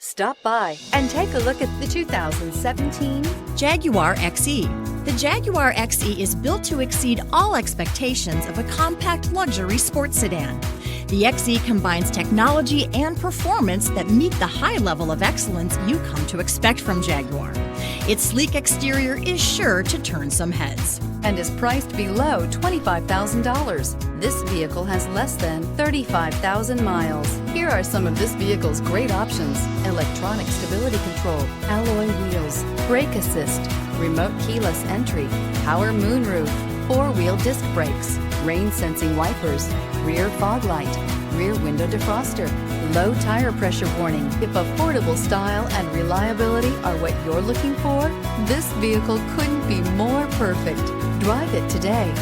Stop by and take a look at the 2017 Jaguar XE. The Jaguar XE is built to exceed all expectations of a compact luxury sports sedan. The XE combines technology and performance that meet the high level of excellence you come to expect from Jaguar. Its sleek exterior is sure to turn some heads and is priced below $25,000. This vehicle has less than 35,000 miles. Here are some of this vehicle's great options: electronic stability control, alloy wheels, brake assist, remote keyless entry, power moonroof, four-wheel disc brakes, rain sensing wipers, rear fog light, rear window defroster, low tire pressure warning. If affordable style and reliability are what you're looking for, this vehicle couldn't be more perfect. Drive it today.